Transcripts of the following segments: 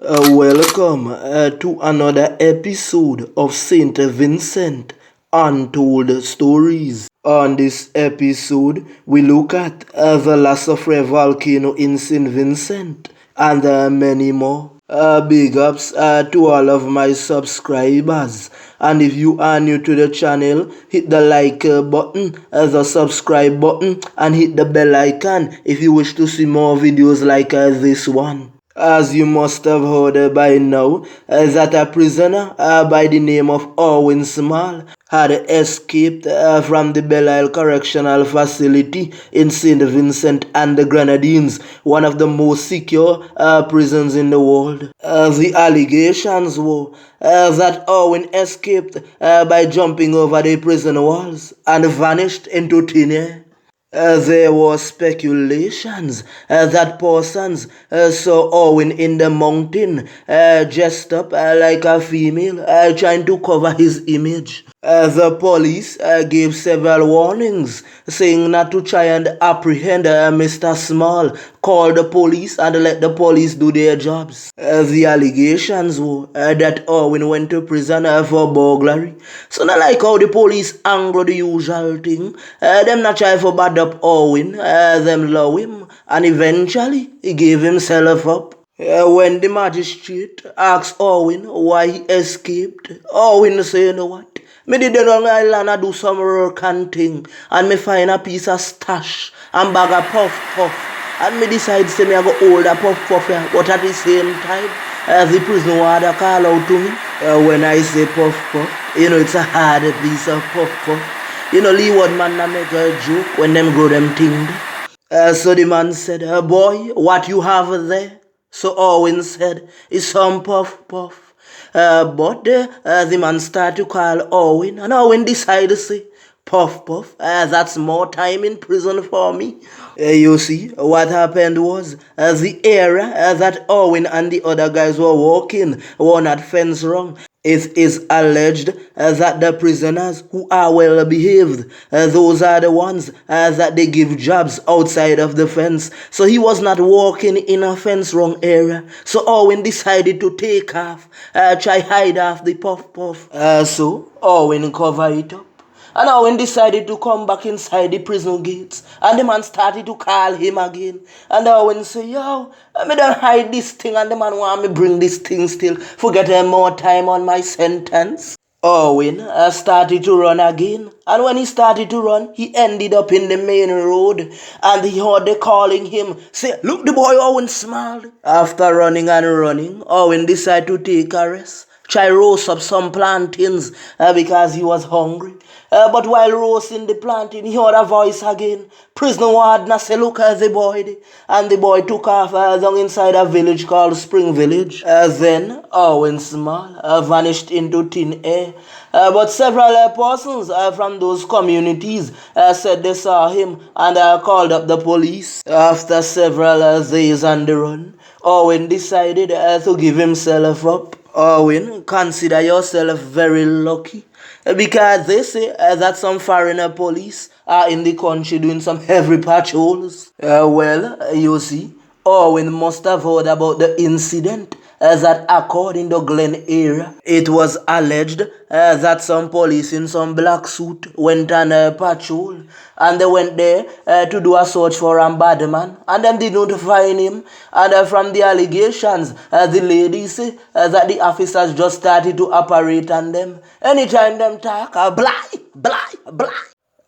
Welcome to another episode of Saint Vincent Untold Stories. On this episode, we look at the La soufriere volcano in Saint Vincent and many more. Big ups to all of my subscribers. And if you are new to the channel, hit the like button, the subscribe button, and hit the bell icon if you wish to see more videos like this one. As you must have heard by now, that a prisoner by the name of Owen Small had escaped from the Belle Correctional Facility in St. Vincent and the Grenadines, one of the most secure prisons in the world. The allegations were that Owen escaped by jumping over the prison walls and vanished into thin air. There were speculations that persons saw Owen in the mountain, dressed up like a female, trying to cover his image. The police gave several warnings, saying not to try and apprehend Mr. Small, call the police and let the police do their jobs. The allegations were that Owen went to prison for burglary. So not like how the police angle the usual thing. Them not try for bad up Owen, them love him, and eventually he gave himself up. When the magistrate asked Owen why he escaped, Owen say, you know what? Me did the Long Island and do some work and thing, and me find a piece of stash and bag of puff puff, and me decide say me I go hold a puff puff here, but at the same time, the prison warder call out to me. When I say puff puff, you know it's a hard piece of puff puff. You know Leeward man na make a joke when them grow them thing. So the man said, boy, what you have there? So Owen said, it's some puff puff. But the man started to call Owen, and Owen decided to say, puff puff, that's more time in prison for me. You see, what happened was, the area that Owen and the other guys were walking were not fenced wrong. It is alleged that the prisoners who are well behaved, those are the ones that they give jobs outside of the fence. So he was not walking in a fence wrong area. So Owen decided to take off, try hide off the puff puff. So Owen covered it up. And Owen decided to come back inside the prison gates. And the man started to call him again. And Owen said, yo, me don't hide this thing. And the man want me bring this thing still. Forget more time on my sentence. Owen started to run again. And when he started to run, he ended up in the main road. And he heard they calling him. Say, look, the boy Owen Small. After running and running, Owen decided to take a rest. Try roast up some plantains because he was hungry. But while roasting the plantain, he heard a voice again. Prisoner warden say, look at the boy. And the boy took off down inside a village called Spring Village. Then Owen Small vanished into thin air. But several persons from those communities said they saw him and called up the police. After several days on the run, Owen decided to give himself up. Owen, consider yourself very lucky because they say that some foreigner police are in the country doing some heavy patrols. Well, you see, Owen must have heard about the incident that occurred in the Glen area. It was alleged that some police in some black suit went on a patrol and they went there to do a search for a bad man and then they didn't find him. And from the allegations, the ladies say that the officers just started to operate on them. Anytime them talk, blah.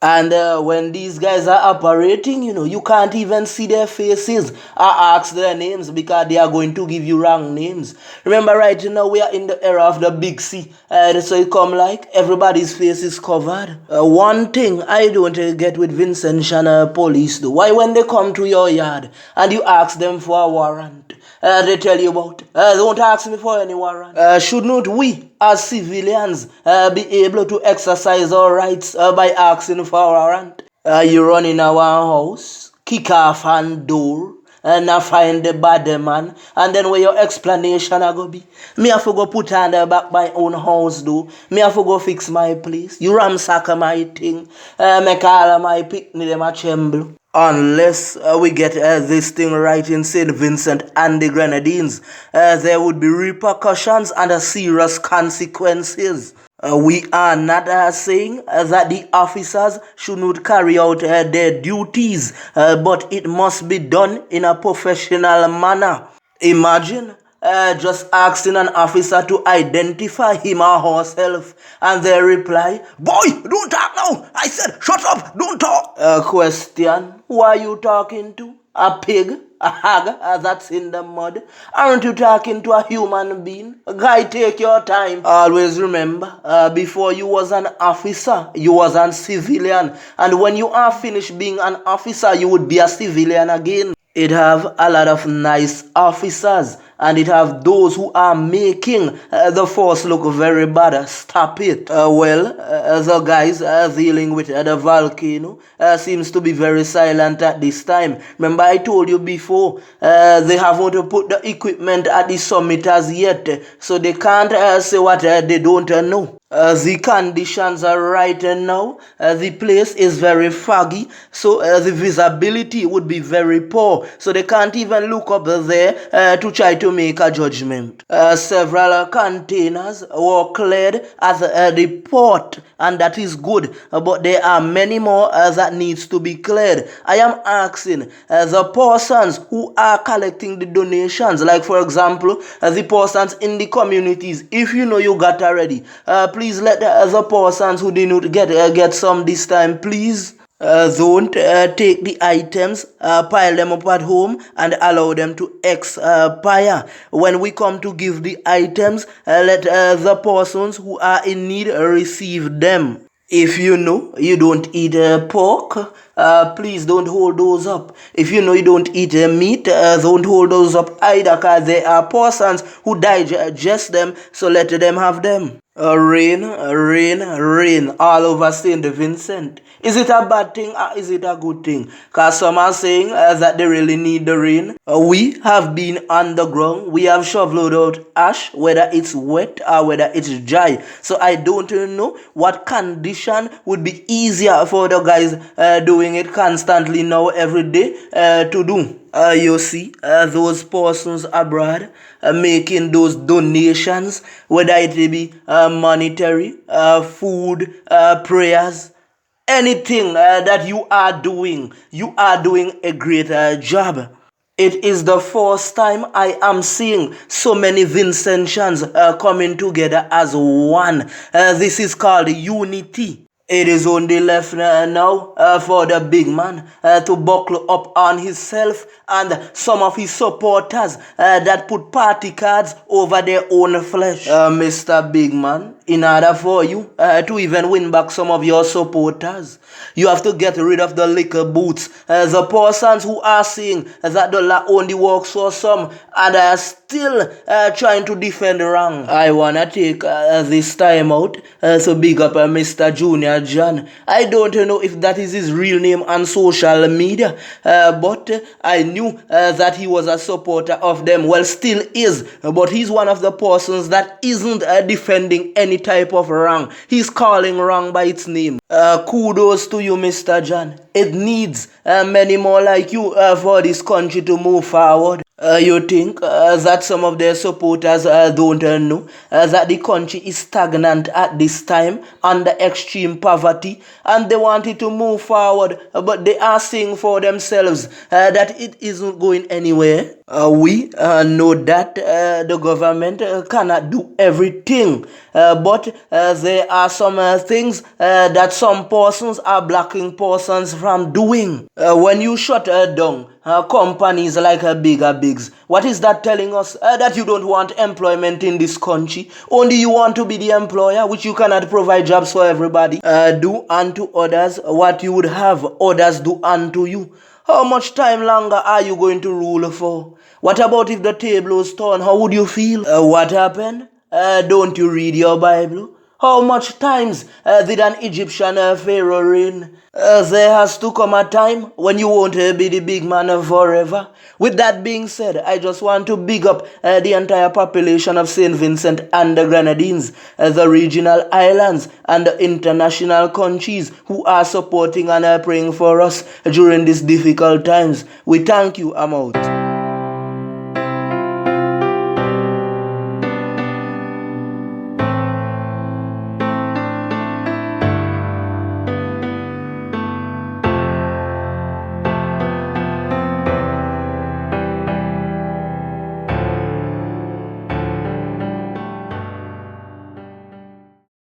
And when these guys are operating, you know, you can't even see their faces or ask their names because they are going to give you wrong names. Remember right now we are in the era of the big C. So it come like everybody's face is covered. One thing I don't get with Vincent police though. Why when they come to your yard and you ask them for a warrant, they tell you about, don't ask me for any warrant. Should not we as civilians be able to exercise our rights by asking for a warrant? You run in our house, kick off and door, and I find the bad man, and then where your explanation I go be? Me have to go put on the back my own house do. Me have to go fix my place. You ransack my thing. Make all of my picnic them a tremble. Unless we get this thing right in St. Vincent and the Grenadines, there would be repercussions and serious consequences. We are not saying that the officers should not carry out their duties, but it must be done in a professional manner. Imagine just asking an officer to identify him or herself, and they reply, "Boy, don't talk now! I said, shut up, don't talk!" Question, who are you talking to? A pig? A hag that's in the mud? Aren't you talking to a human being? Guy, take your time. Always remember, before you was an officer, you was a civilian. And when you are finished being an officer, you would be a civilian again. It have a lot of nice officers, and it have those who are making the force look very bad. Stop it. The guys dealing with the volcano seems to be very silent at this time. Remember I told you before, they haven't put the equipment at the summit as yet, so they can't say what they don't know. The conditions are right now. The place is very foggy, so the visibility would be very poor. So they can't even look up there to try to make a judgment. Several containers were cleared at the port, and that is good. But there are many more that needs to be cleared. I am asking the persons who are collecting the donations, like for example, the persons in the communities. If you know you got already, please let the other persons who did not get some this time, please. Don't take the items, pile them up at home and allow them to expire. When we come to give the items, let the persons who are in need receive them. If you know you don't eat pork, please don't hold those up. If you know you don't eat meat, don't hold those up either, because there are persons who digest them, so let them have them. Rain, rain, rain all over St. Vincent. Is it a bad thing or is it a good thing? Because some are saying that they really need the rain. We have been underground. We have shoveled out ash, whether it's wet or whether it's dry. So I don't know what condition would be easier for the guys doing it constantly now every day to do. You see, those persons abroad making those donations, whether it be monetary, food, prayers, anything that you are doing a great job. It is the first time I am seeing so many Vincentians coming together as one. This is called unity. It is only left now for the big man to buckle up on himself and some of his supporters that put party cards over their own flesh. Mr. Big Man, in order for you to even win back some of your supporters, you have to get rid of the liquor boots. The persons who are saying that the law only works for some and are still trying to defend wrong. I wanna take this time out to big up Mr. Junior John. I don't know if that is his real name on social media, but I knew that he was a supporter of them. Well, still is, but he's one of the persons that isn't defending any type of wrong. He's calling wrong by its name. Kudos to you, Mr. John. It needs many more like you for this country to move forward. You think that some of their supporters don't know that the country is stagnant at this time under extreme poverty, and they want it to move forward, but they are saying for themselves that it isn't going anywhere. We know that the government cannot do everything, but there are some things that some persons are blocking persons from doing. When you shut down companies like bigger bigs, what is that telling us? That you don't want employment in this country. Only you want to be the employer, which you cannot provide jobs for everybody. Do unto others what you would have others do unto you. How much time longer are you going to rule for? What about if the table was turned? How would you feel? What happened? Don't you read your Bible? How much times did an Egyptian pharaoh reign? There has to come a time when you won't be the big man forever. With that being said, I just want to big up the entire population of St. Vincent and the Grenadines, the regional islands and the international countries who are supporting and praying for us during these difficult times. We thank you. I'm out.